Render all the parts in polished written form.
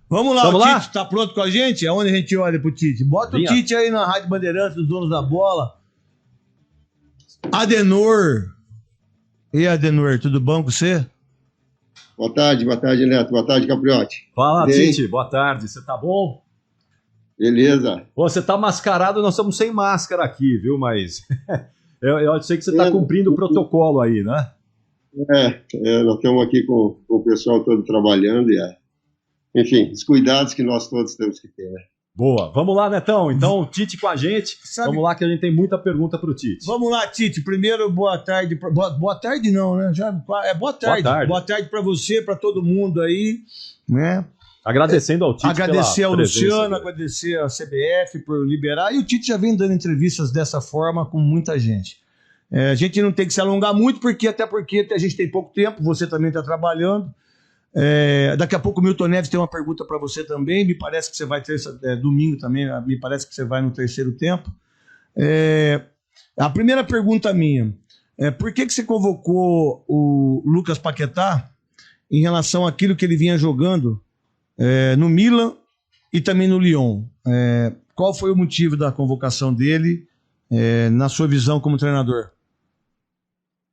Vamos lá, Vamos o lá? Tite tá pronto com a gente? Aonde a gente olha pro Tite? Bota Vinha. o Tite aí na Rádio Bandeirantes, dos donos da bola. Adenor. E Adenor, tudo bom com você? Boa tarde, Neto. Boa tarde, Capriotti. Fala, Bem? Tite, boa tarde, você tá bom? Beleza. Pô, você tá mascarado, nós estamos sem máscara aqui, viu? Mas eu sei que você tá cumprindo o protocolo aí, né? Nós estamos aqui com o pessoal todo trabalhando enfim, os cuidados que nós todos temos que ter, né? Boa, vamos lá, Netão. Então, Tite com a gente. Sabe- Vamos lá que a gente tem muita pergunta pro Tite. Vamos lá, Tite. Primeiro, boa tarde. Boa tarde não, né? Boa tarde. tarde. Boa tarde para você, para todo mundo aí, né? Agradecendo ao Tite Agradecer pela ao presença Luciano, dele. agradecer à CBF por liberar. E o Tite já vem dando entrevistas dessa forma com muita gente. A gente não tem que se alongar muito, até porque a gente tem pouco tempo, você também está trabalhando. Daqui a pouco o Milton Neves tem uma pergunta para você também. Me parece que você vai ter domingo também, me parece que você vai no terceiro tempo. A primeira pergunta minha por que você convocou o Lucas Paquetá em relação àquilo que ele vinha jogando no Milan e também no Lyon? Qual foi o motivo da convocação dele, na sua visão como treinador?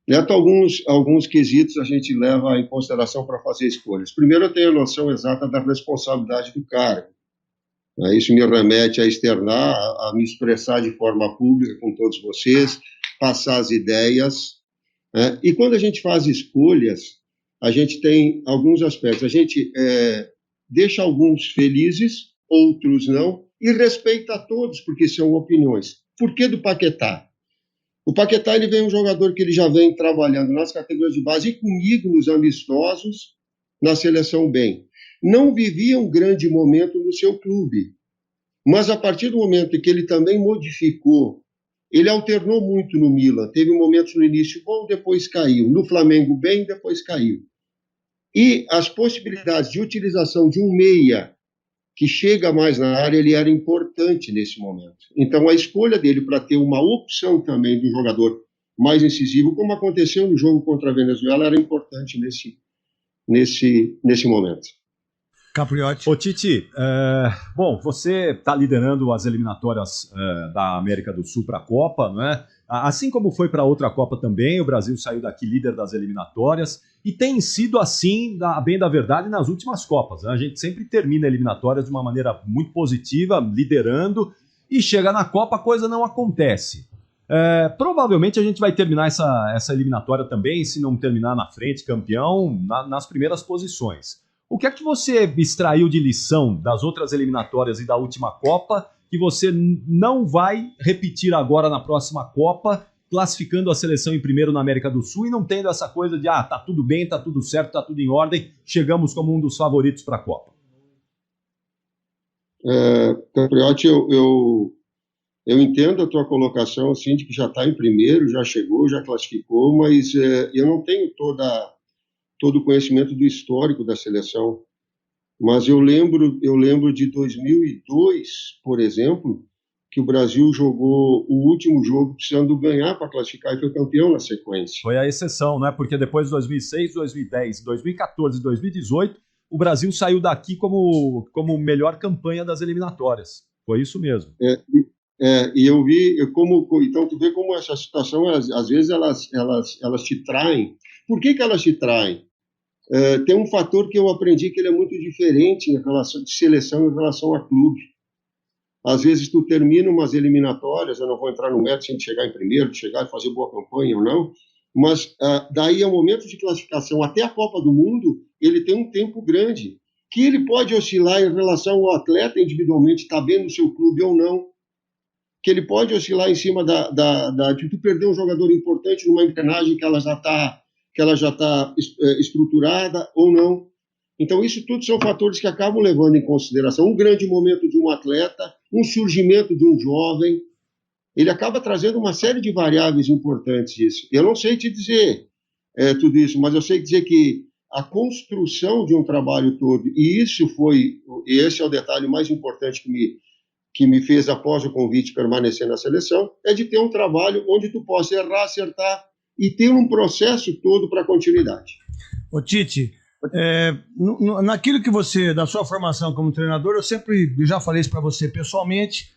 Neto, alguns quesitos a gente leva em consideração para fazer escolhas. Primeiro, eu tenho a noção exata da responsabilidade do cargo. Isso me remete a externar, a me expressar de forma pública com todos vocês, passar as ideias. E quando a gente faz escolhas, a gente tem alguns aspectos. A gente deixa alguns felizes, outros não, e respeita a todos, porque são opiniões. Por que do Paquetá? O Paquetá ele vem um jogador que ele já vem trabalhando nas categorias de base e comigo nos amistosos, na seleção bem. Não vivia um grande momento no seu clube, mas a partir do momento em que ele também modificou, ele alternou muito no Milan. Teve momentos no início bom, depois caiu. No Flamengo bem, depois caiu. E as possibilidades de utilização de um meia que chega mais na área, ele era importante nesse momento. Então, a escolha dele para ter uma opção também de um jogador mais incisivo, como aconteceu no jogo contra a Venezuela, era importante nesse momento. Capriotti. Ô, Tite, bom, você está liderando as eliminatórias da América do Sul para a Copa, não é? Assim como foi para outra Copa também, o Brasil saiu daqui líder das eliminatórias e tem sido assim, bem da verdade, nas últimas Copas, né? A gente sempre termina eliminatórias de uma maneira muito positiva, liderando, e chega na Copa, a coisa não acontece. Provavelmente a gente vai terminar essa eliminatória também, se não terminar na frente, campeão, nas primeiras posições. O que é que você extraiu de lição das outras eliminatórias e da última Copa que você não vai repetir agora na próxima Copa, classificando a seleção em primeiro na América do Sul e não tendo essa coisa de tá tudo bem, tá tudo certo, tá tudo em ordem, chegamos como um dos favoritos para a Copa? Capriotti, eu entendo a tua colocação assim, de que já está em primeiro, já chegou, já classificou, mas eu não tenho todo o conhecimento do histórico da seleção. Mas eu lembro de 2002, por exemplo, que o Brasil jogou o último jogo precisando ganhar para classificar e foi campeão na sequência. Foi a exceção, né? Porque depois de 2006, 2010, 2014 e 2018, o Brasil saiu daqui como melhor campanha das eliminatórias. Foi isso mesmo. E eu vi então tu vê como essa situação, às vezes elas te traem. Por que elas te traem? Tem um fator que eu aprendi que ele é muito diferente em relação de seleção em relação a clube. Às vezes tu termina umas eliminatórias, eu não vou entrar no mérito de chegar em primeiro, de chegar e fazer boa campanha ou não, mas daí ao momento de classificação até a Copa do Mundo, ele tem um tempo grande, que ele pode oscilar em relação ao atleta individualmente, estar bem no seu clube ou não, que ele pode oscilar em cima de tu perder um jogador importante numa engrenagem que ela já está estruturada ou não. Então, isso tudo são fatores que acabam levando em consideração um grande momento de um atleta, um surgimento de um jovem. Ele acaba trazendo uma série de variáveis importantes isso. Eu não sei te dizer tudo isso, mas eu sei dizer que a construção de um trabalho todo, e esse é o detalhe mais importante que me fez, após o convite, permanecer na seleção, é de ter um trabalho onde tu possa errar, acertar, e ter um processo todo para continuidade. Ô Tite, Naquilo que você, da sua formação como treinador, eu já falei isso para você pessoalmente,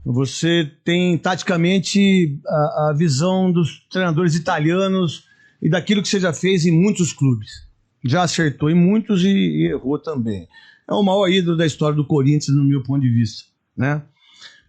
você tem taticamente a visão dos treinadores italianos e daquilo que você já fez em muitos clubes. Já acertou em muitos e errou também. É o maior ídolo da história do Corinthians, no meu ponto de vista, né?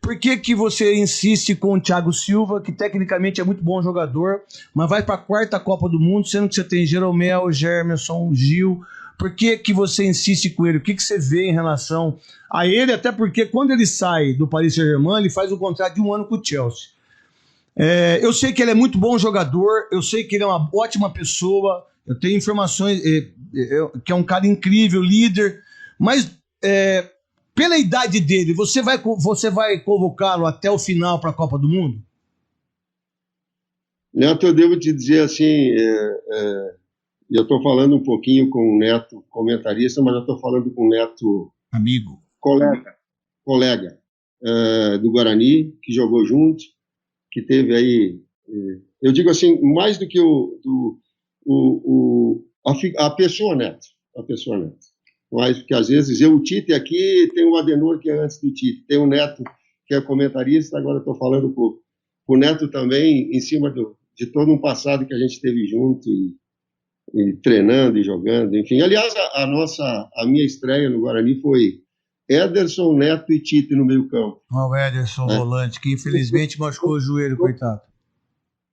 Por que você insiste com o Thiago Silva, que tecnicamente é muito bom jogador, mas vai para a 4ª Copa do Mundo, sendo que você tem Jeromel, Germerson, Gil? Por que você insiste com ele? O que você vê em relação a ele? Até porque quando ele sai do Paris Saint-Germain, ele faz um contrato de 1 ano com o Chelsea. Eu sei que ele é muito bom jogador, eu sei que ele é uma ótima pessoa, eu tenho informações que é um cara incrível, líder, mas pela idade dele, você vai convocá-lo até o final para a Copa do Mundo? Neto, eu devo te dizer assim, eu estou falando um pouquinho com o Neto, comentarista, mas eu estou falando com o Neto... Amigo. Colega do Guarani, que jogou junto, que teve aí... eu digo assim, mais do que a pessoa Neto. A pessoa Neto. Mas porque às vezes o Tite aqui, tem o Adenor que é antes do Tite, tem o Neto que é comentarista, agora estou falando com o Neto também, em cima de todo um passado que a gente teve junto e treinando e jogando, enfim. Aliás, a minha estreia no Guarani foi Ederson, Neto e Tite no meio campo. O Ederson, volante, que infelizmente machucou o joelho, coitado.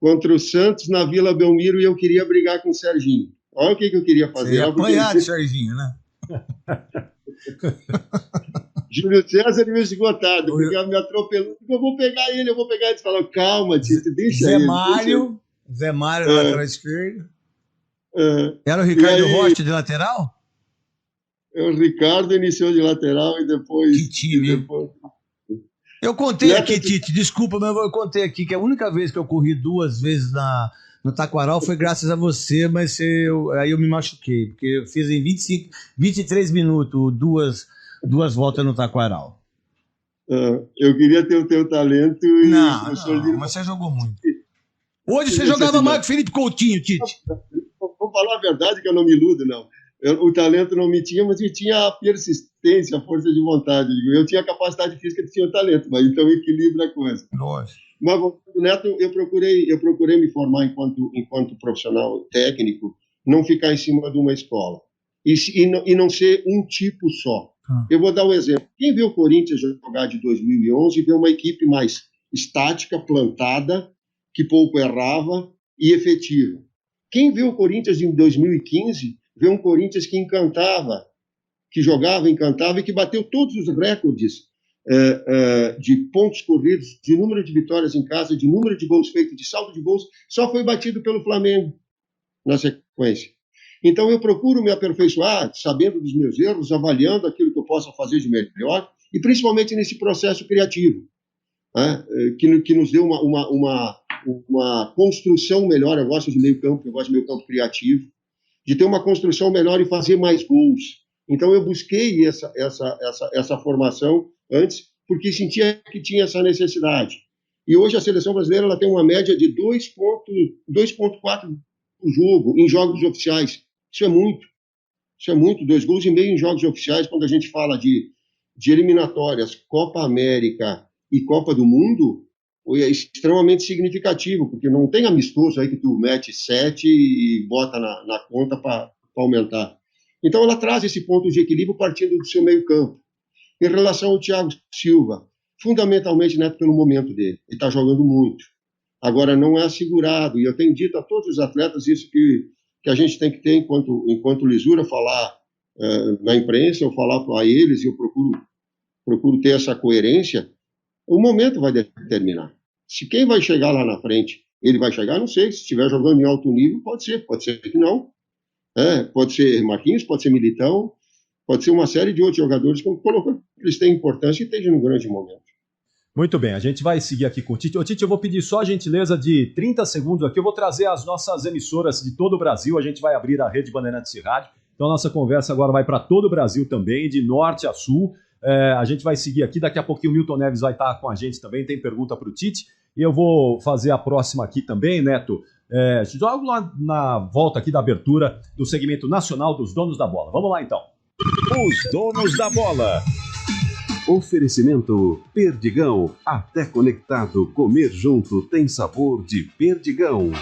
Contra o Santos, na Vila Belmiro, e eu queria brigar com o Serginho. Olha o que eu queria fazer. Você ia apanhar de Serginho, né? Júlio César meio esgotado, porque me atropelou. Eu vou pegar ele. Ele falou, calma, Tite, deixa ele. Zé Mário, lateral esquerdo. Era o Ricardo Rocha de lateral? O Ricardo iniciou de lateral e depois... Que time, Eu contei aqui, Tite, desculpa, mas eu contei aqui que a única vez que eu corri 2 vezes no Taquaral foi graças a você, mas aí eu me machuquei, porque eu fiz em 23 minutos duas voltas no Taquaral. Eu queria ter o teu talento. Não, mas você jogou muito. Hoje você jogava mais que Felipe Coutinho, Tite. Vou falar a verdade que eu não me iludo, não. O talento não me tinha, mas eu tinha a persistência, a força de vontade. Eu tinha a capacidade física, tinha o talento, mas então equilibra a coisa. Lógico. Mas, Neto, eu procurei me formar enquanto profissional técnico, não ficar em cima de uma escola. E não ser um tipo só. Eu vou dar um exemplo. Quem vê o Corinthians jogar de 2011 vê uma equipe mais estática, plantada, que pouco errava e efetiva. Quem vê o Corinthians em 2015 vê um Corinthians que encantava, que jogava, encantava e que bateu todos os recordes de pontos corridos, de número de vitórias em casa, de número de gols feitos, de saldo de gols, só foi batido pelo Flamengo na sequência. Então eu procuro me aperfeiçoar, sabendo dos meus erros, avaliando aquilo que eu possa fazer de melhor, e principalmente nesse processo criativo, né, que nos deu uma construção melhor. Eu gosto de meio campo, eu gosto de meio campo criativo, de ter uma construção melhor e fazer mais gols. Então eu busquei essa formação antes, porque sentia que tinha essa necessidade. E hoje a seleção brasileira ela tem uma média de 2,4 por jogo em jogos oficiais. Isso é muito. 2,5 gols em jogos oficiais, quando a gente fala de eliminatórias, Copa América e Copa do Mundo, é extremamente significativo, porque não tem amistoso aí que tu mete 7 e bota na conta para aumentar. Então ela traz esse ponto de equilíbrio partindo do seu meio campo. Em relação ao Thiago Silva, fundamentalmente, né, pelo momento dele, ele está jogando muito. Agora não é assegurado, e eu tenho dito a todos os atletas isso que a gente tem que ter enquanto lisura, falar na imprensa, ou falar para eles, e eu procuro ter essa coerência. O momento vai determinar. Se quem vai chegar lá na frente, ele vai chegar, não sei. Se estiver jogando em alto nível, pode ser que não. Pode ser Marquinhos, pode ser Militão, pode ser uma série de outros jogadores que eles têm importância e estejam num grande momento. Muito bem, a gente vai seguir aqui com o Tite. Ô, Tite, eu vou pedir só a gentileza de 30 segundos aqui. Eu vou trazer as nossas emissoras de todo o Brasil. A gente vai abrir a Rede Bandeirantes de Rádio. Então a nossa conversa agora vai para todo o Brasil também, de norte a sul. A gente vai seguir aqui. Daqui a pouquinho o Milton Neves vai estar com a gente também. Tem pergunta para o Tite. E eu vou fazer a próxima aqui também, Neto. Jogo lá na volta aqui da abertura do segmento nacional dos donos da bola. Vamos lá, então. Os donos da bola. Oferecimento Perdigão. Até conectado, comer junto tem sabor de Perdigão.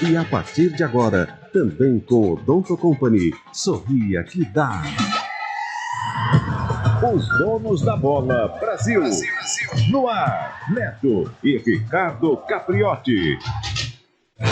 E a partir de agora, também com Odonto Company. Sorria que dá. Os donos da bola Brasil. No ar, Neto e Ricardo Capriotti.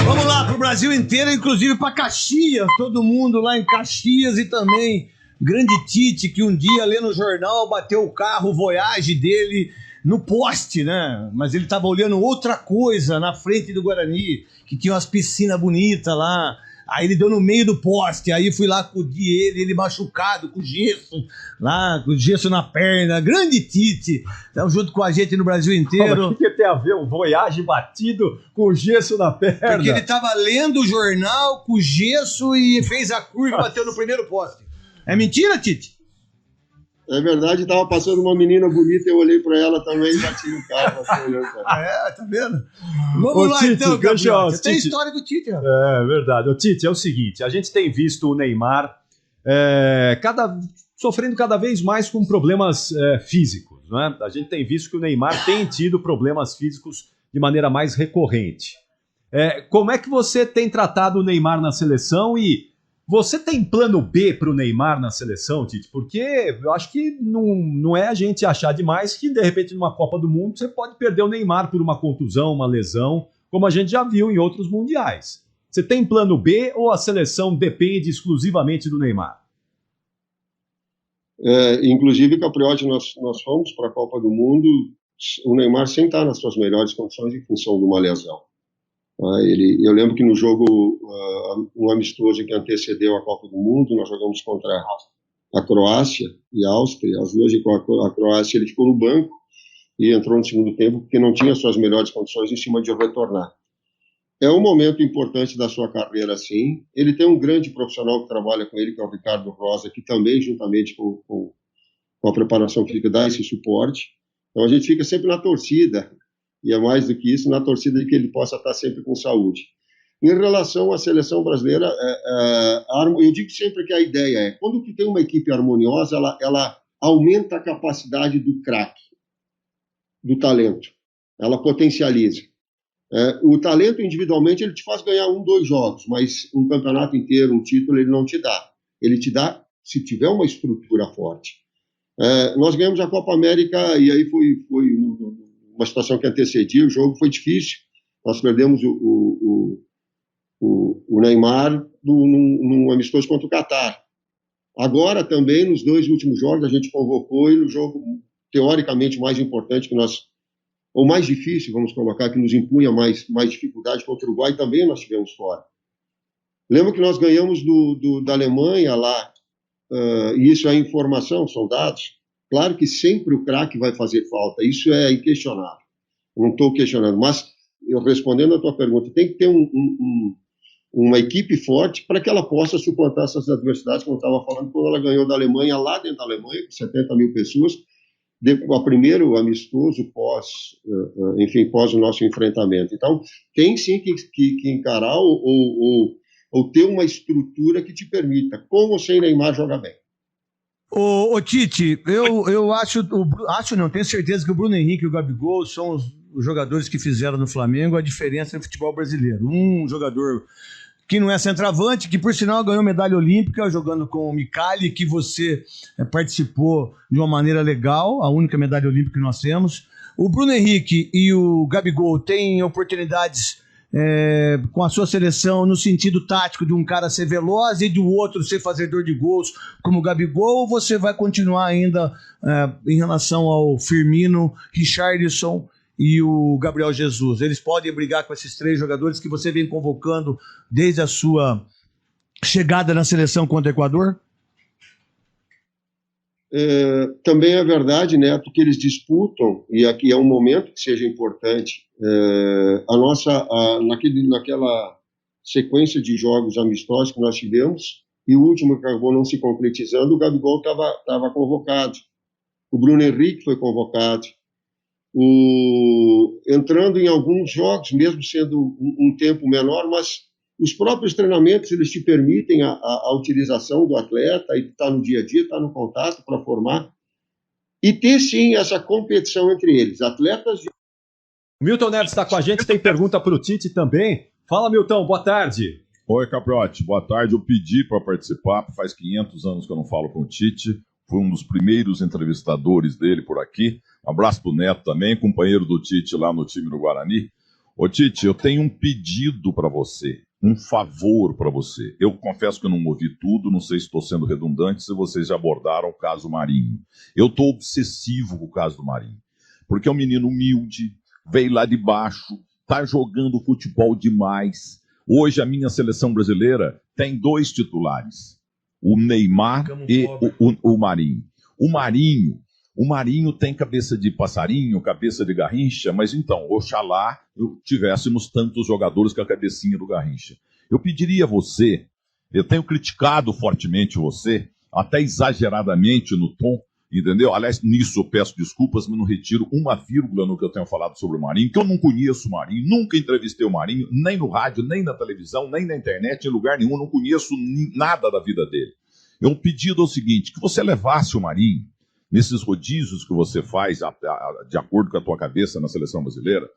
Vamos lá pro Brasil inteiro, inclusive para Caxias, todo mundo lá em Caxias e também grande Tite, que um dia lendo no jornal bateu o carro, o Voyage dele no poste, né? Mas ele tava olhando outra coisa na frente do Guarani, que tinha umas piscinas bonitas lá. Aí ele deu no meio do poste, aí fui lá acudir ele machucado, com gesso, lá, com gesso na perna. Grande Tite, tá junto com a gente no Brasil inteiro. O que tem a ver um Voyage batido com gesso na perna? Porque ele tava lendo o jornal com gesso e fez a curva e bateu no primeiro poste. É mentira, Tite? É verdade, estava passando uma menina bonita, eu olhei para ela também e bati no carro. Tá vendo? Vamos lá, Tite, então, Gabriel. Você tem história do Tite, rapaz. É verdade. O Tite, é o seguinte, a gente tem visto o Neymar sofrendo cada vez mais com problemas físicos, né? A gente tem visto que o Neymar tem tido problemas físicos de maneira mais recorrente. Como é que você tem tratado o Neymar na seleção e você tem plano B para o Neymar na seleção, Tite? Porque eu acho que não é a gente achar demais que, de repente, numa Copa do Mundo, você pode perder o Neymar por uma contusão, uma lesão, como a gente já viu em outros mundiais. Você tem plano B ou a seleção depende exclusivamente do Neymar? Inclusive, Capriotti, nós fomos para a Copa do Mundo, o Neymar sem estar nas suas melhores condições em função de uma lesão. Eu lembro que no jogo, um amistoso que antecedeu a Copa do Mundo, nós jogamos contra a Croácia e a Áustria, as duas, e com a Croácia ele ficou no banco e entrou no segundo tempo porque não tinha suas melhores condições em cima de retornar. É um momento importante da sua carreira, sim. Ele tem um grande profissional que trabalha com ele, que é o Ricardo Rosa, que também, juntamente com a preparação física, dá esse suporte. Então a gente fica sempre na torcida, e é mais do que isso, na torcida de que ele possa estar sempre com saúde. Em relação à seleção brasileira, eu digo sempre que a ideia é, quando tu tem uma equipe harmoniosa, ela aumenta a capacidade do craque, do talento, ela potencializa. O talento individualmente ele te faz ganhar 1, 2 jogos, mas um campeonato inteiro, um título, ele não te dá. Ele te dá se tiver uma estrutura forte. Nós ganhamos a Copa América e aí foi uma situação que antecedia, o jogo foi difícil, nós perdemos o Neymar num amistoso contra o Catar. Agora também, nos 2 últimos jogos, a gente convocou e no jogo, teoricamente, mais importante, ou mais difícil, vamos colocar, que nos impunha mais dificuldade contra o Uruguai, também nós tivemos fora. Lembro que nós ganhamos da Alemanha lá, e isso é informação, são dados. Claro que sempre o craque vai fazer falta, isso é inquestionável. Não estou questionando, mas, respondendo a tua pergunta, tem que ter uma equipe forte para que ela possa suplantar essas adversidades, como eu estava falando, quando ela ganhou da Alemanha, lá dentro da Alemanha, com 70 mil pessoas, o primeiro amistoso pós o nosso enfrentamento. Então, tem sim que encarar ou ter uma estrutura que te permita, com ou sem Neymar, jogar bem. Ô Tite, eu acho não, tenho certeza que o Bruno Henrique e o Gabigol são os jogadores que fizeram no Flamengo a diferença no futebol brasileiro. Um jogador que não é centroavante, que por sinal ganhou medalha olímpica jogando com o Micali, que você participou de uma maneira legal, a única medalha olímpica que nós temos. O Bruno Henrique e o Gabigol têm oportunidades com a sua seleção no sentido tático de um cara ser veloz e do outro ser fazedor de gols como o Gabigol, ou você vai continuar ainda em relação ao Firmino, Richarlison e o Gabriel Jesus? Eles podem brigar com esses 3 jogadores que você vem convocando desde a sua chegada na seleção contra o Equador? Também é verdade, né, porque eles disputam, e aqui é um momento que seja importante, naquela sequência de jogos amistosos que nós tivemos, e o último que acabou não se concretizando, o Gabigol estava convocado, o Bruno Henrique foi convocado, entrando em alguns jogos, mesmo sendo um tempo menor, mas os próprios treinamentos eles te permitem a utilização do atleta, e estar no dia a dia, estar no contato para formar, e ter sim essa competição entre eles, atletas. Milton Neves está com a gente, tem pergunta para o Tite também. Fala, Milton, boa tarde. Oi, Capriotti, boa tarde. Eu pedi para participar, faz 500 anos que eu não falo com o Tite, fui um dos primeiros entrevistadores dele por aqui. Um abraço para o Neto também, companheiro do Tite lá no time do Guarani. Ô Tite, eu tenho um pedido para você, um favor para você. Eu confesso que eu não ouvi tudo, não sei se estou sendo redundante, se vocês já abordaram o caso Marinho. Eu estou obsessivo com o caso do Marinho, porque é um menino humilde, veio lá de baixo, está jogando futebol demais. Hoje a minha seleção brasileira tem 2 titulares, o Neymar e o Marinho. O Marinho tem cabeça de passarinho, cabeça de Garrincha, mas então, oxalá tivéssemos tantos jogadores com a cabecinha do Garrincha. Eu pediria a você, eu tenho criticado fortemente você, até exageradamente no tom, entendeu? Aliás, nisso eu peço desculpas, mas não retiro uma vírgula no que eu tenho falado sobre o Marinho, que eu não conheço o Marinho, nunca entrevistei o Marinho, nem no rádio, nem na televisão, nem na internet, em lugar nenhum, não conheço nada da vida dele. O pedido é o seguinte, que você levasse o Marinho, nesses rodízios que você faz, de acordo com a tua cabeça na seleção brasileira,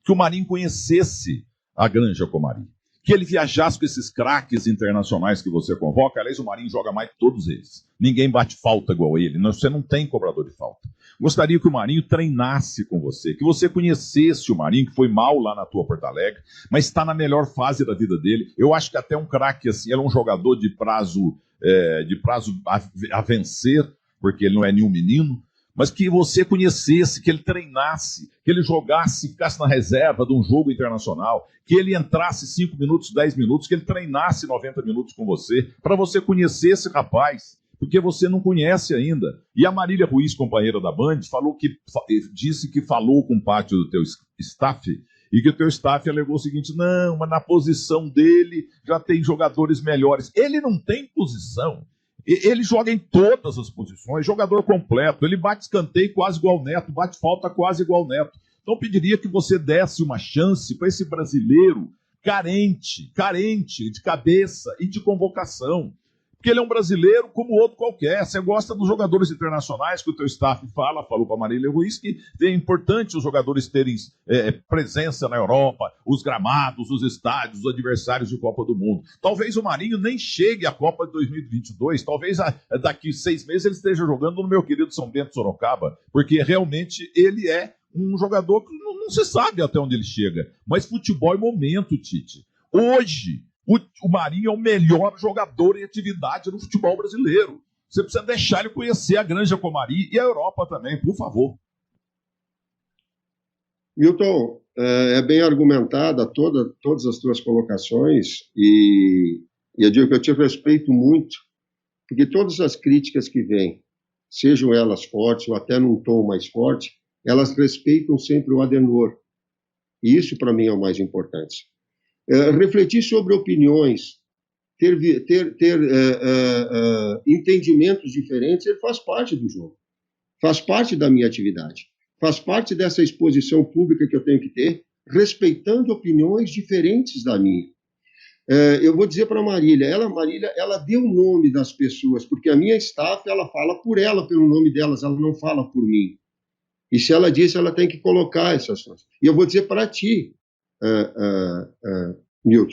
que o Marinho conhecesse a Granja Comari, que ele viajasse com esses craques internacionais que você convoca. Aliás, o Marinho joga mais que todos eles. Ninguém bate falta igual ele. Você não tem cobrador de falta. Gostaria que o Marinho treinasse com você, que você conhecesse o Marinho, que foi mal lá na tua Porto Alegre, mas está na melhor fase da vida dele. Eu acho que até um craque assim, ele é um jogador de prazo a vencer, porque ele não é nenhum menino, mas que você conhecesse, que ele treinasse, que ele jogasse, ficasse na reserva de um jogo internacional, que ele entrasse 5 minutos, 10 minutos, que ele treinasse 90 minutos com você, para você conhecer esse rapaz, porque você não conhece ainda. E a Marília Ruiz, companheira da Band, disse que falou com o pátio do teu staff, e que o teu staff alegou o seguinte, não, mas na posição dele já tem jogadores melhores. Ele não tem posição. Ele joga em todas as posições, jogador completo, ele bate escanteio quase igual o Neto, bate falta quase igual o Neto. Então eu pediria que você desse uma chance para esse brasileiro carente de cabeça e de convocação. Porque ele é um brasileiro como outro qualquer. Você gosta dos jogadores internacionais que o teu staff falou para a Marília Ruiz, que é importante os jogadores terem presença na Europa, os gramados, os estádios, os adversários de Copa do Mundo. Talvez o Marinho nem chegue à Copa de 2022, talvez daqui 6 meses ele esteja jogando no meu querido São Bento Sorocaba, porque realmente ele é um jogador que não se sabe até onde ele chega. Mas futebol é momento, Tite. Hoje, o Marinho é o melhor jogador em atividade no futebol brasileiro. Você precisa deixar ele conhecer a Granja Comari e a Europa também, por favor. Milton, é bem argumentada todas as tuas colocações e eu digo que eu te respeito muito, porque todas as críticas que vêm, sejam elas fortes ou até num tom mais forte, elas respeitam sempre o Adenor. E isso, para mim, é o mais importante. Refletir sobre opiniões, ter entendimentos diferentes, ele faz parte do jogo, faz parte da minha atividade, faz parte dessa exposição pública que eu tenho que ter, respeitando opiniões diferentes da minha. Eu vou dizer para a Marília, ela deu o nome das pessoas, porque a minha staff, ela fala por ela, pelo nome delas, ela não fala por mim. E se ela disse, ela tem que colocar essas coisas. E eu vou dizer para ti, Milton,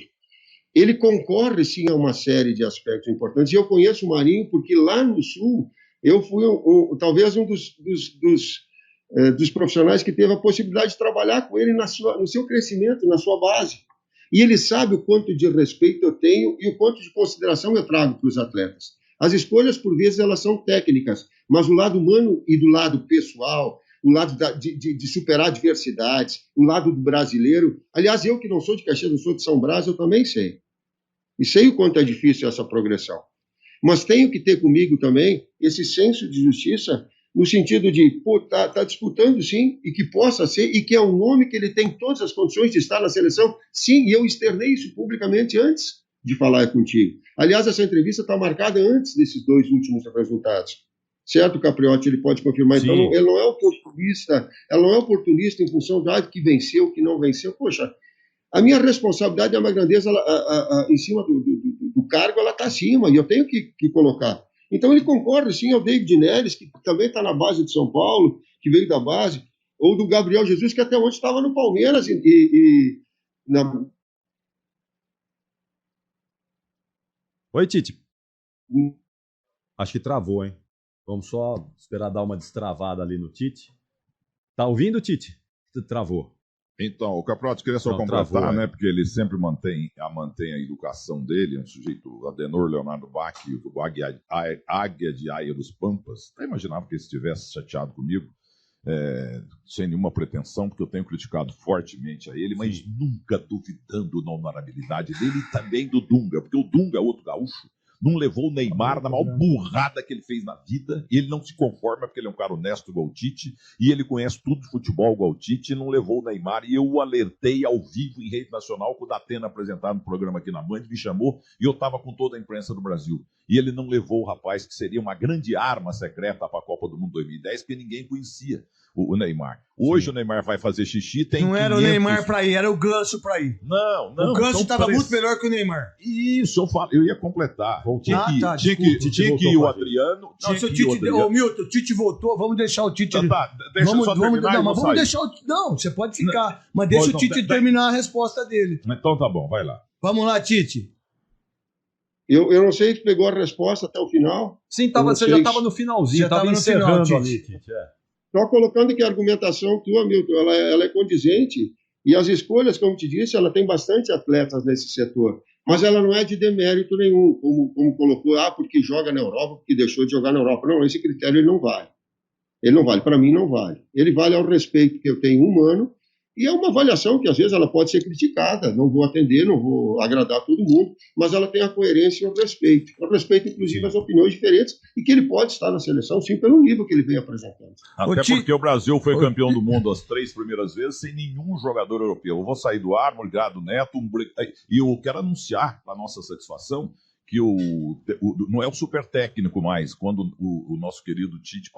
ele concorre sim a uma série de aspectos importantes, e eu conheço o Marinho porque lá no Sul eu fui talvez um dos profissionais que teve a possibilidade de trabalhar com ele no seu crescimento, na sua base, e ele sabe o quanto de respeito eu tenho e o quanto de consideração eu trago para os atletas. As escolhas por vezes elas são técnicas, mas o lado humano e do lado pessoal, o lado de superar adversidades, o lado do brasileiro. Aliás, eu que não sou de Caxias, não sou de São Brás, eu também sei. E sei o quanto é difícil essa progressão. Mas tenho que ter comigo também esse senso de justiça, no sentido de, tá disputando sim, e que possa ser, e que é um nome que ele tem todas as condições de estar na seleção. Sim, e eu externei isso publicamente antes de falar contigo. Aliás, essa entrevista está marcada antes desses 2 últimos resultados. certo, Capriotti? Ele pode confirmar. Sim. Então, ele não é oportunista, ela não é oportunista em função que venceu, que não venceu. Poxa, a minha responsabilidade é uma grandeza em cima do cargo, ela está acima, e eu tenho que colocar. Então, ele concorda, sim, ao David Neres, que também está na base de São Paulo, que veio da base, ou do Gabriel Jesus, que até ontem estava no Palmeiras Oi, Tite. Acho que travou, hein? Vamos só esperar dar uma destravada ali no Tite. Tá ouvindo, Tite? Travou. Então, o Caprotti queria só completar, travou, né? Porque ele sempre mantém a educação dele, é um sujeito, Adenor Leonardo Bach, o Águia de Aia dos Pampas. Até imaginava que ele estivesse chateado comigo, sem nenhuma pretensão, porque eu tenho criticado fortemente a ele, mas nunca duvidando da honorabilidade dele e também do Dunga, porque o Dunga, outro gaúcho, não levou o Neymar na maior burrada que ele fez na vida, e ele não se conforma porque ele é um cara honesto igual o Tite, e ele conhece tudo de futebol igual o Tite, e não levou o Neymar, e eu o alertei ao vivo em rede nacional, com o Datena apresentado no programa aqui na Band, me chamou, e eu estava com toda a imprensa do Brasil. E ele não levou o rapaz que seria uma grande arma secreta para a Copa do Mundo 2010, porque ninguém conhecia o Neymar. Hoje o Neymar vai fazer xixi, tem Não 500... era o Neymar para ir, era o Ganso para ir. Não. O Ganso estava muito melhor que o Neymar. Isso, eu ia completar. Tinha que ir o Adriano. Não, se o Tite, Milton, o Tite voltou, vamos deixar o Tite... Deixa eu só terminar. Vamos deixar o... Não, você pode ficar, mas deixa o Tite terminar a resposta dele. Então tá bom, vai lá. Vamos lá, Tite. Eu não sei se pegou a resposta até o final. Sim, você já estava no finalzinho, estava encerrando ali, Tite. Só colocando que a argumentação tua, Milton, ela é condizente, e as escolhas, como te disse, ela tem bastante atletas nesse setor, mas ela não é de demérito nenhum, como colocou, porque joga na Europa, porque deixou de jogar na Europa. Não, esse critério ele não vale. Ele não vale, para mim não vale. Ele vale ao respeito que eu tenho humano, e é uma avaliação que às vezes ela pode ser criticada, não vou atender, não vou agradar todo mundo, mas ela tem a coerência e o respeito. Eu respeito, inclusive, as opiniões diferentes, e que ele pode estar na seleção, sim, pelo nível que ele vem apresentando. Até porque o Brasil foi campeão do mundo as 3 primeiras vezes sem nenhum jogador europeu. Eu vou sair do ar, ligado Neto, e eu quero anunciar, para nossa satisfação, que não é o super técnico mais, quando o nosso querido Tite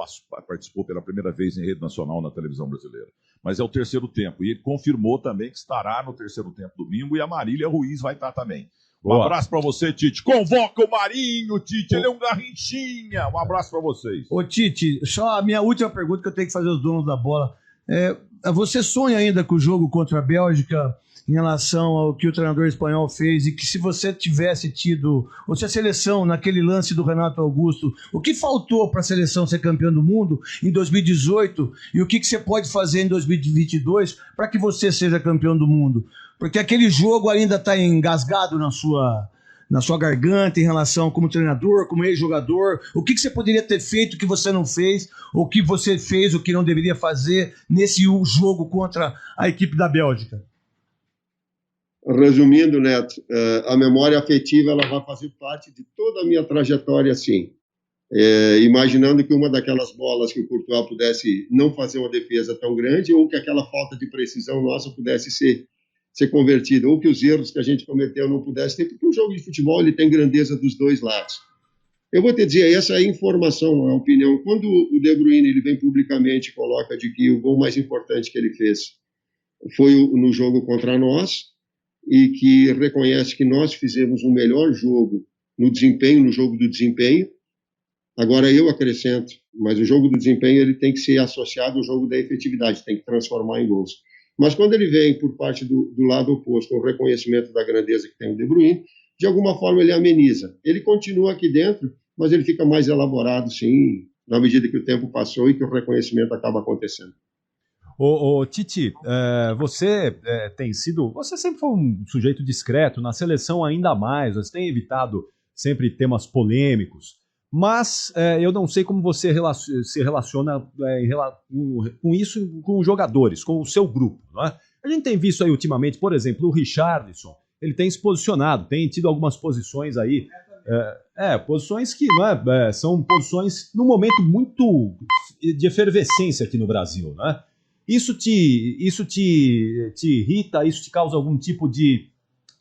participou pela primeira vez em rede nacional na televisão brasileira. Mas é o terceiro tempo. E ele confirmou também que estará no terceiro tempo domingo, e a Marília Ruiz vai estar também. Um abraço para você, Tite. Convoca o Marinho, Tite. Ele é um garrinchinha. Um abraço para vocês. Ô, Tite, só a minha última pergunta que eu tenho que fazer aos donos da bola. Você sonha ainda com o jogo contra a Bélgica em relação ao que o treinador espanhol fez, e que se você tivesse tido, ou se a seleção, naquele lance do Renato Augusto, o que faltou para a seleção ser campeã do mundo em 2018 e o que você pode fazer em 2022 para que você seja campeão do mundo? Porque aquele jogo ainda está engasgado na sua garganta em relação como treinador, como ex-jogador. O que você poderia ter feito que você não fez, ou que você fez o que não deveria fazer nesse jogo contra a equipe da Bélgica? Resumindo, Neto, a memória afetiva ela vai fazer parte de toda a minha trajetória, sim. Imaginando que uma daquelas bolas que o Courtois pudesse não fazer uma defesa tão grande, ou que aquela falta de precisão nossa pudesse ser convertida, ou que os erros que a gente cometeu não pudesse ter, porque o jogo de futebol ele tem grandeza dos dois lados. Eu vou te dizer, essa é a informação, não é a opinião. Quando o De Bruyne ele vem publicamente e coloca de que o gol mais importante que ele fez foi no jogo contra nós, e que reconhece que nós fizemos um melhor jogo no jogo do desempenho. Agora eu acrescento, mas o jogo do desempenho ele tem que ser associado ao jogo da efetividade, tem que transformar em gols. Mas quando ele vem por parte do lado oposto, o reconhecimento da grandeza que tem o De Bruyne, de alguma forma ele ameniza. Ele continua aqui dentro, mas ele fica mais elaborado, sim, na medida que o tempo passou e que o reconhecimento acaba acontecendo. Tite, você você sempre foi um sujeito discreto, na seleção ainda mais, você tem evitado sempre temas polêmicos, mas eu não sei como você se relaciona com isso, com os jogadores, com o seu grupo, não é? A gente tem visto aí ultimamente, por exemplo, o Richarlison, ele tem se posicionado, tem tido algumas posições aí, posições que são posições num momento muito de efervescência aqui no Brasil, não é? Isso te irrita? Isso te causa algum tipo de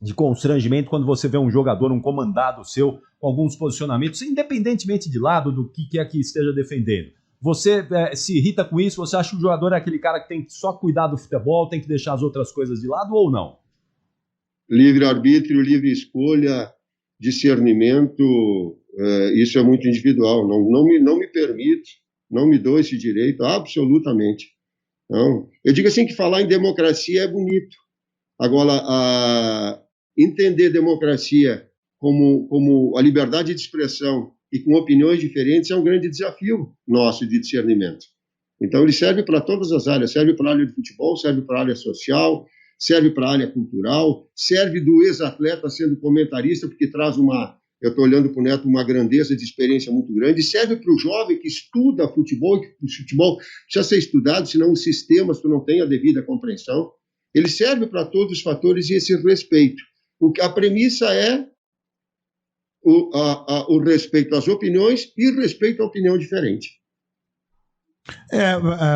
de constrangimento quando você vê um jogador, um comandado seu, com alguns posicionamentos, independentemente de lado do que é que esteja defendendo? Você se irrita com isso? Você acha que o jogador é aquele cara que tem que só cuidar do futebol, tem que deixar as outras coisas de lado ou não? Livre-arbítrio, livre escolha, discernimento, isso é muito individual. Não me permito, não me dou esse direito, absolutamente. Não. Eu digo assim que falar em democracia é bonito. Agora, entender democracia como a liberdade de expressão e com opiniões diferentes é um grande desafio nosso de discernimento. Então, ele serve para todas as áreas, serve para a área de futebol, serve para a área social, serve para a área cultural, serve do ex-atleta sendo comentarista, porque traz eu estou olhando para o Neto, uma grandeza de experiência muito grande, serve para o jovem que estuda futebol, que o futebol precisa ser estudado, senão os sistemas tu não tem a devida compreensão. Ele serve para todos os fatores e esse respeito. A premissa é o respeito às opiniões e respeito à opinião diferente.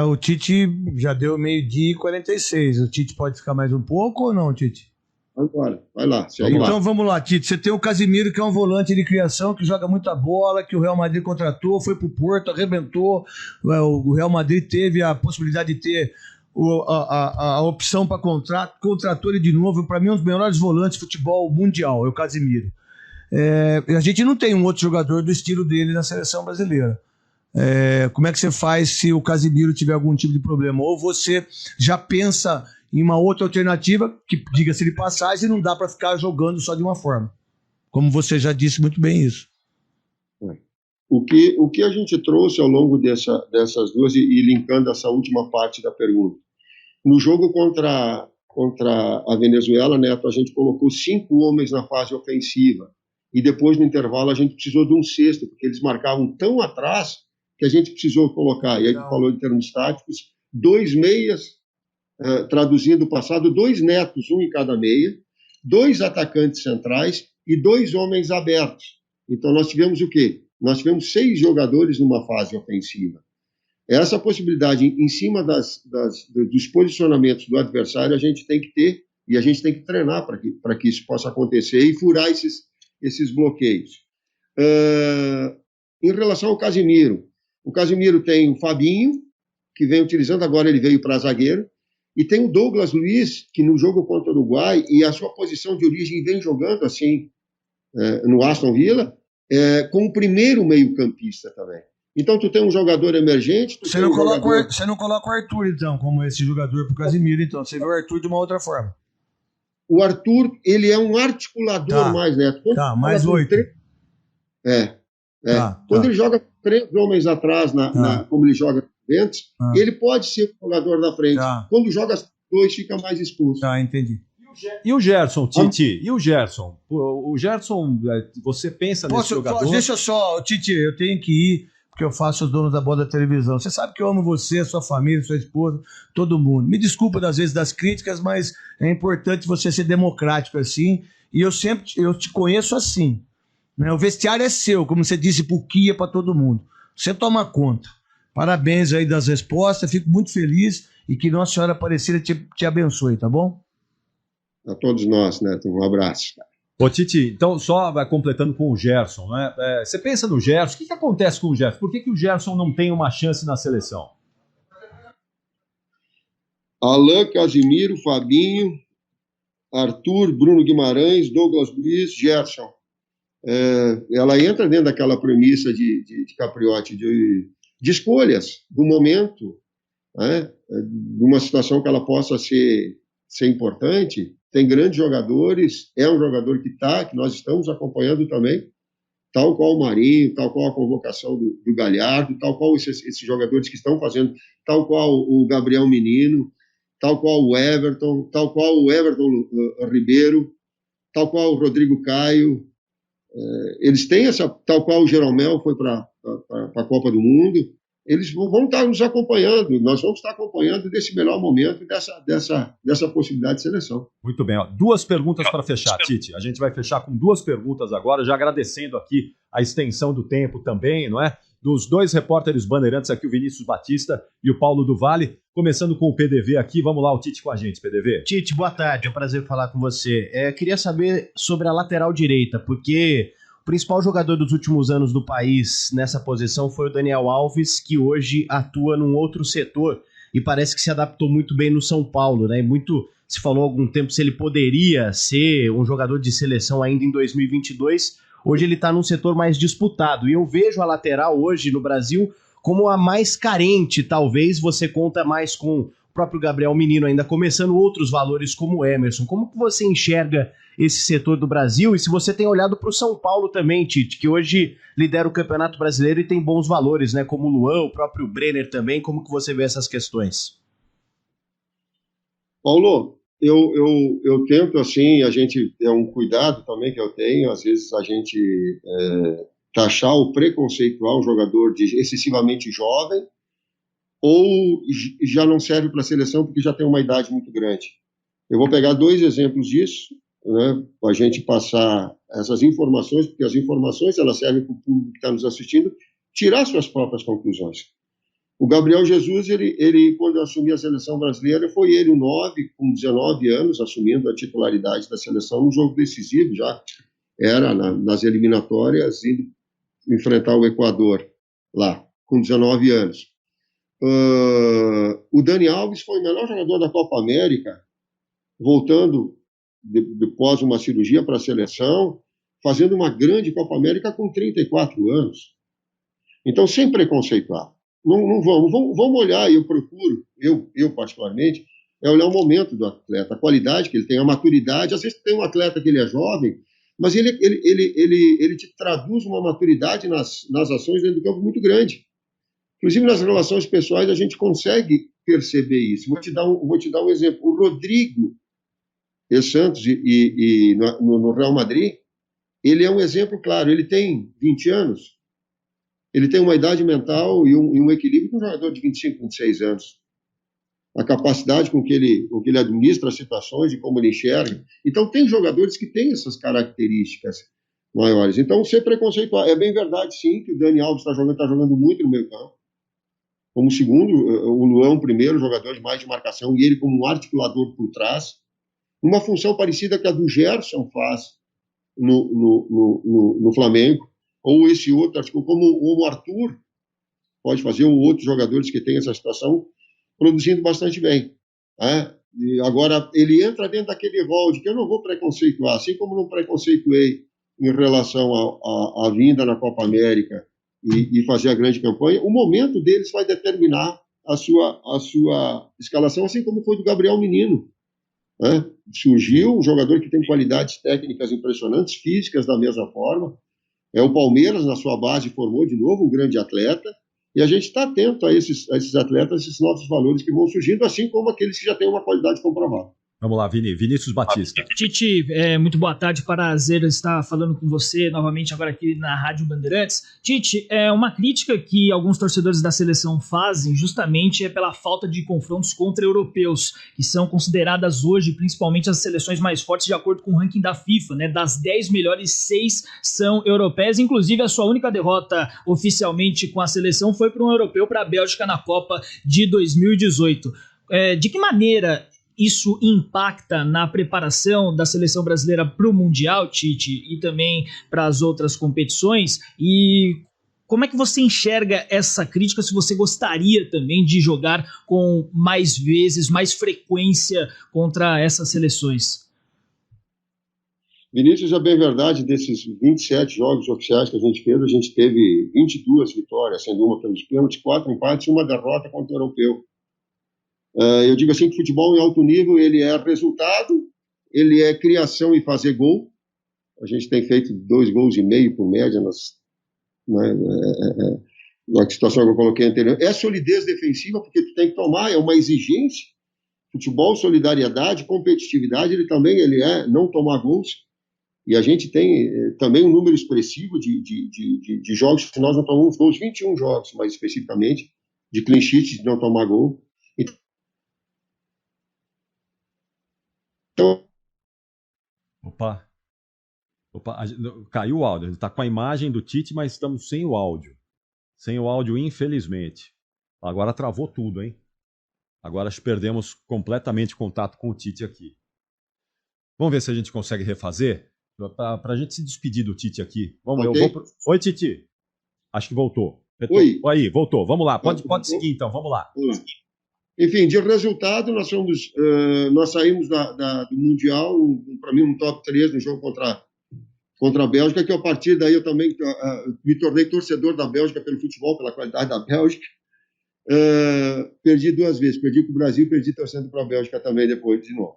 O Tite já deu 12h46. O Tite pode ficar mais um pouco ou não, Tite? Agora, vai lá. Então vamos lá, Tite. Você tem o Casimiro, que é um volante de criação, que joga muita bola, que o Real Madrid contratou, foi pro Porto, arrebentou. O Real Madrid teve a possibilidade de ter a opção para contrato, contratou ele de novo. Para mim, um dos melhores volantes de futebol mundial é o Casimiro. A gente não tem um outro jogador do estilo dele na seleção brasileira. Como é que você faz se o Casimiro tiver algum tipo de problema? Ou você já pensa em uma outra alternativa, que diga-se de passagem, não dá para ficar jogando só de uma forma. Como você já disse muito bem isso. O que a gente trouxe ao longo dessas duas, e linkando essa última parte da pergunta, no jogo contra a Venezuela, Neto, a gente colocou 5 homens na fase ofensiva, e depois no intervalo a gente precisou de um sexto, porque eles marcavam tão atrás que a gente precisou colocar, e aí tu falou em termos táticos, 2 meias, traduzindo o passado, 2 netos, um em cada meia, 2 atacantes centrais e 2 homens abertos. Então nós tivemos o quê? Nós tivemos 6 jogadores numa fase ofensiva. Essa possibilidade, em cima dos posicionamentos do adversário, a gente tem que ter, e a gente tem que treinar para que isso possa acontecer e furar esses bloqueios. Em relação ao Casimiro, o Casimiro tem o Fabinho, que vem utilizando, agora ele veio para zagueiro, e tem o Douglas Luiz, que no jogo contra o Uruguai, e a sua posição de origem vem jogando assim no Aston Villa, como o primeiro meio-campista também. Então, tu tem um jogador emergente... Você não coloca o Arthur, então, como esse jogador pro Casimiro, então. Você vê o Arthur de uma outra forma. O Arthur, ele é um articulador mais, né? Mais 8. Quando ele joga 3 homens atrás, como ele joga dentro, ele pode ser o jogador da frente. Quando joga 2, fica mais expulso. Entendi. E o Gerson, Tite? E o Gerson? O Gerson, você pensa nesse jogador? Deixa só, Tite, eu tenho que ir, porque eu faço os donos da bola da televisão. Você sabe que eu amo você, sua família, sua esposa, todo mundo. Me desculpa, às vezes, das críticas, mas é importante você ser democrático assim, e eu te conheço assim. Né? O vestiário é seu, como você disse, pro Kia, para todo mundo. Você toma conta. Parabéns aí das respostas, fico muito feliz e que Nossa Senhora Aparecida te abençoe, tá bom? A todos nós, Neto, um abraço. Ô, Tite, então só completando com o Gerson, né? Você pensa no Gerson, o que acontece com o Gerson? Por que o Gerson não tem uma chance na seleção? Alain, Casimiro, Fabinho, Arthur, Bruno Guimarães, Douglas Luiz, Gerson. Ela entra dentro daquela premissa de Capriotti, de escolhas do momento, né? De uma situação que ela possa ser importante. Tem grandes jogadores, é um jogador que nós estamos acompanhando também, tal qual o Marinho, tal qual a convocação do Galhardo, tal qual esses jogadores que estão fazendo, tal qual o Gabriel Menino, tal qual o Everton, tal qual o Everton Ribeiro, tal qual o Rodrigo Caio. Eles têm tal qual o Jeromel foi para a Copa do Mundo. Eles vão estar nos acompanhando, nós vamos estar acompanhando desse melhor momento, dessa possibilidade de seleção. Muito bem, 2 perguntas para fechar, Tite. A gente vai fechar com 2 perguntas agora, já agradecendo aqui a extensão do tempo também, não é? dos dois repórteres bandeirantes aqui, o Vinícius Batista e o Paulo do Vale. Começando com o PDV aqui, vamos lá, o Tite com a gente, PDV. Tite, boa tarde, é um prazer falar com você. Queria saber sobre a lateral direita, porque o principal jogador dos últimos anos do país nessa posição foi o Daniel Alves, que hoje atua num outro setor e parece que se adaptou muito bem no São Paulo, né? E muito se falou há algum tempo se ele poderia ser um jogador de seleção ainda em 2022. Hoje ele está num setor mais disputado e eu vejo a lateral hoje no Brasil como a mais carente, talvez. Você conta mais com o próprio Gabriel Menino ainda começando, outros valores como o Emerson. Como que você enxerga esse setor do Brasil? E se você tem olhado para o São Paulo também, Tite, que hoje lidera o Campeonato Brasileiro e tem bons valores, né? Como o Luan, o próprio Brenner também. Como que você vê essas questões? Paulo, eu tento, assim, a gente, é um cuidado também que eu tenho, às vezes a gente taxar ou preconceituar um jogador de excessivamente jovem ou já não serve para a seleção porque já tem uma idade muito grande. Eu vou pegar 2 exemplos disso, né, para a gente passar essas informações, porque as informações elas servem para o público que está nos assistindo tirar suas próprias conclusões. O Gabriel Jesus, ele quando assumiu a seleção brasileira, foi ele o 9, com 19 anos, assumindo a titularidade da seleção num jogo decisivo, já era nas eliminatórias, indo enfrentar o Equador lá, com 19 anos. O Dani Alves foi o melhor jogador da Copa América, voltando depois uma cirurgia para a seleção, fazendo uma grande Copa América com 34 anos. Então, sem preconceituar. Não vamos olhar, eu procuro, eu particularmente, olhar o momento do atleta, a qualidade que ele tem, a maturidade. Às vezes tem um atleta que ele é jovem, mas ele te traduz uma maturidade nas ações dentro do campo muito grande. Inclusive nas relações pessoais a gente consegue perceber isso. Vou te dar um exemplo. O Rodrigo de Santos no Real Madrid, ele é um exemplo claro. Ele tem 20 anos, ele tem uma idade mental e um equilíbrio de um jogador de 25, 26 anos. A capacidade com que ele administra as situações e como ele enxerga. Então, tem jogadores que têm essas características maiores. Então, ser preconceituar. É bem verdade, sim, que o Dani Alves está jogando muito no meio campo. Como segundo, o Luan, primeiro jogador de mais de marcação, e ele como um articulador por trás. Uma função parecida que a do Gerson faz no Flamengo. Ou esse outro, como o Arthur pode fazer, ou outros jogadores que têm essa situação, produzindo bastante bem. Né? E agora, ele entra dentro daquele rol de que eu não vou preconceituar, assim como não preconceituei em relação à vinda na Copa América e fazer a grande campanha. O momento deles vai determinar a sua escalação, assim como foi do Gabriel Menino. Né? Surgiu um jogador que tem qualidades técnicas impressionantes, físicas da mesma forma. O Palmeiras, na sua base, formou de novo um grande atleta, e a gente está atento a esses atletas, esses novos valores que vão surgindo, assim como aqueles que já têm uma qualidade comprovada. Vamos lá, Vinícius Batista. Tite, muito boa tarde, prazer estar falando com você novamente agora aqui na Rádio Bandeirantes. Tite, uma crítica que alguns torcedores da seleção fazem justamente é pela falta de confrontos contra europeus, que são consideradas hoje principalmente as seleções mais fortes de acordo com o ranking da FIFA, né? Das 10 melhores, 6 são europeias, inclusive a sua única derrota oficialmente com a seleção foi para um europeu, para a Bélgica na Copa de 2018. De que maneira isso impacta na preparação da seleção brasileira para o Mundial, Tite, e também para as outras competições? E como é que você enxerga essa crítica, se você gostaria também de jogar com mais vezes, mais frequência contra essas seleções? Vinícius, é bem verdade, desses 27 jogos oficiais que a gente fez, a gente teve 22 vitórias, sendo uma pelos pênaltis, 4 empates e uma derrota contra o europeu. Eu digo assim que futebol em alto nível, ele é resultado, ele é criação e fazer gol. A gente tem feito 2,5 gols por média na situação que eu coloquei anterior. É solidez defensiva, porque tu tem que tomar, é uma exigência. Futebol, solidariedade, competitividade, ele é não tomar gols. E a gente tem também um número expressivo de jogos que nós não tomamos gols, 21 jogos, mais especificamente, de clean sheet, de não tomar gol. Então, Opa, caiu o áudio. Ele está com a imagem do Tite, mas estamos sem o áudio. Sem o áudio, infelizmente. Agora travou tudo, hein? Agora perdemos completamente contato com o Tite aqui. Vamos ver se a gente consegue refazer, para a gente se despedir do Tite aqui. Vamos, Okay. Oi, Tite. Acho que voltou. Oi. Aí, voltou. Vamos lá. Pode seguir, então. Vamos lá. Enfim, de resultado, nós saímos do Mundial, para mim, um top 3 no jogo contra a Bélgica, que a partir daí eu também me tornei torcedor da Bélgica pelo futebol, pela qualidade da Bélgica. Perdi 2 vezes, perdi com o Brasil, perdi torcendo para a Bélgica também depois, de novo.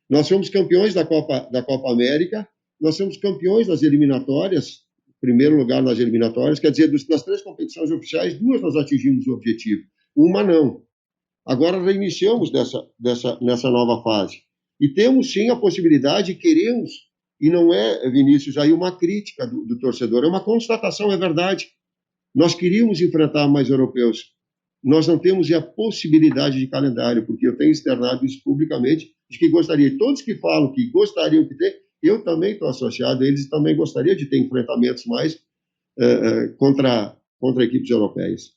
Nós fomos campeões da Copa América, nós fomos campeões das eliminatórias, primeiro lugar nas eliminatórias, quer dizer, das 3 competições oficiais, 2 nós atingimos o objetivo, uma não. Agora reiniciamos nessa nova fase. E temos sim a possibilidade, queremos, e não é, Vinícius, aí uma crítica do torcedor, é uma constatação, é verdade. Nós queríamos enfrentar mais europeus. Nós não temos a possibilidade de calendário, porque eu tenho externado isso publicamente, de que gostaria. E todos que falam que gostariam de ter, eu também estou associado a eles e também gostaria de ter enfrentamentos mais contra equipes europeias.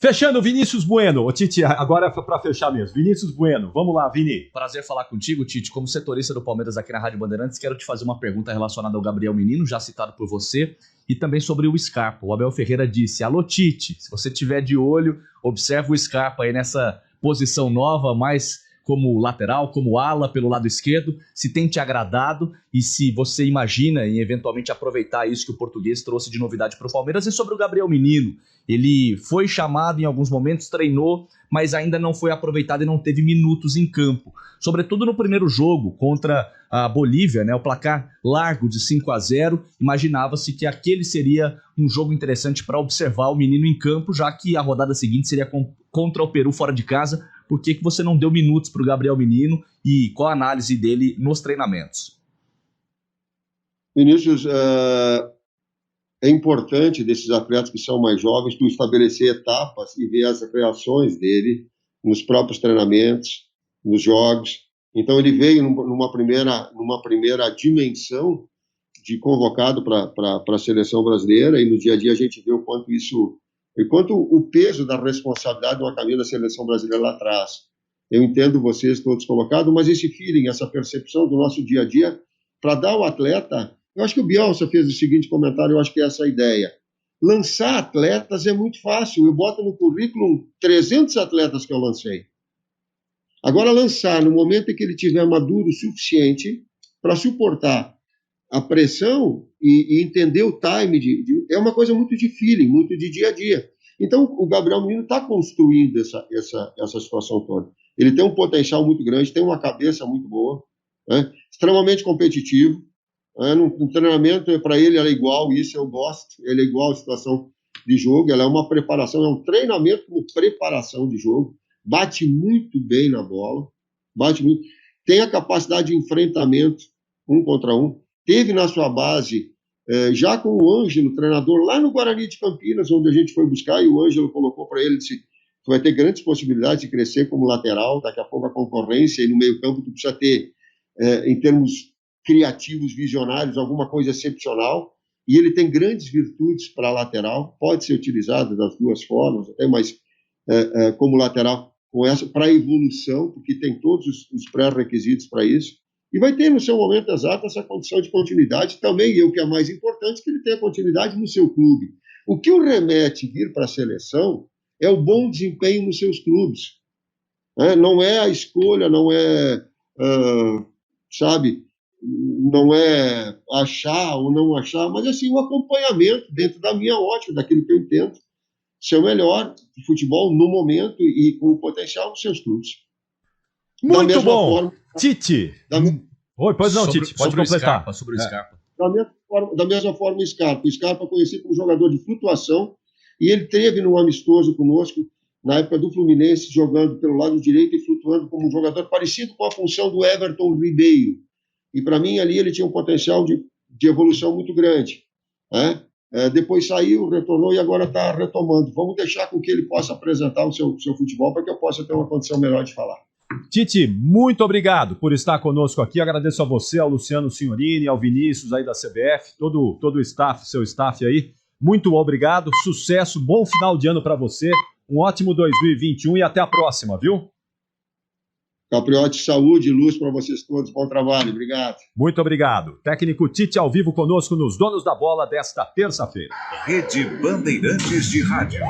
Fechando, Vinícius Bueno. Ô, Tite, agora é para fechar mesmo. Vinícius Bueno. Vamos lá, Vini. Prazer falar contigo, Tite. Como setorista do Palmeiras aqui na Rádio Bandeirantes, quero te fazer uma pergunta relacionada ao Gabriel Menino, já citado por você, e também sobre o Scarpa. O Abel Ferreira disse: alô, Tite, se você tiver de olho, observa o Scarpa aí nessa posição nova, mais como lateral, como ala pelo lado esquerdo, se tem te agradado e se você imagina em eventualmente aproveitar isso que o português trouxe de novidade para o Palmeiras. E sobre o Gabriel Menino, ele foi chamado em alguns momentos, treinou, mas ainda não foi aproveitado e não teve minutos em campo. Sobretudo no primeiro jogo contra a Bolívia, né, o placar largo de 5-0, imaginava-se que aquele seria um jogo interessante para observar o menino em campo, já que a rodada seguinte seria contra o Peru fora de casa. Por que você não deu minutos para o Gabriel Menino e qual a análise dele nos treinamentos? Vinícius, é importante desses atletas que são mais jovens tu estabelecer etapas e ver as reações dele nos próprios treinamentos, nos jogos. Então ele veio numa primeira dimensão de convocado para a seleção brasileira, e no dia a dia a gente vê o quanto o peso da responsabilidade de uma camisa da seleção brasileira lá atrás. Eu entendo vocês todos colocados, mas esse feeling, essa percepção do nosso dia a dia, para dar ao atleta... Eu acho que o Bielsa fez o seguinte comentário, eu acho que é essa a ideia. Lançar atletas é muito fácil, eu boto no currículo 300 atletas que eu lancei. Agora, lançar no momento em que ele tiver maduro o suficiente para suportar a pressão e entender o time, é uma coisa muito de feeling, muito de dia a dia. Então, o Gabriel Menino está construindo essa situação toda. Ele tem um potencial muito grande, tem uma cabeça muito boa, né? Extremamente competitivo. No treinamento, para ele, ela é igual, isso eu gosto, ele é igual à situação de jogo, ela é uma preparação, é um treinamento como preparação de jogo, bate muito bem na bola, tem a capacidade de enfrentamento 1 contra 1, teve na sua base, já com o Ângelo, treinador, lá no Guarani de Campinas, onde a gente foi buscar, e o Ângelo colocou para ele, disse, tu vai ter grandes possibilidades de crescer como lateral, daqui a pouco a concorrência, e no meio campo tu precisa ter, em termos criativos, visionários, alguma coisa excepcional, e ele tem grandes virtudes para a lateral, pode ser utilizado das duas formas, até mais como lateral, para evolução, porque tem todos os pré-requisitos para isso, e vai ter no seu momento exato essa condição de continuidade também, e o que é mais importante, que ele tenha continuidade no seu clube. O que o remete vir para a seleção é o bom desempenho nos seus clubes. Não é a escolha, não é, não é achar ou não achar, mas assim, um acompanhamento dentro da minha ótica, daquilo que eu entendo, ser o melhor de futebol no momento e com o potencial dos seus clubes. Muito bom! Forma, Tite! Oi, pois não, Tite, pode completar. Sobre o Scarpa. Da mesma forma, o Scarpa conhecido como jogador de flutuação, e ele teve no amistoso conosco, na época do Fluminense, jogando pelo lado direito e flutuando como um jogador parecido com a função do Everton Ribeiro. E para mim ali ele tinha um potencial de evolução muito grande. Depois saiu, retornou e agora está retomando. Vamos deixar com que ele possa apresentar o seu futebol para que eu possa ter uma condição melhor de falar. Tite, muito obrigado por estar conosco aqui. Agradeço a você, ao Luciano Signorini, ao Vinícius aí da CBF, todo o staff, seu staff aí. muito obrigado, sucesso, bom final de ano para você, um ótimo 2021 e até a próxima, viu? Capriotti, saúde e luz para vocês todos. Bom trabalho. Obrigado. Muito obrigado. Técnico Tite ao vivo conosco nos Donos da Bola desta terça-feira. Rede Bandeirantes de Rádio.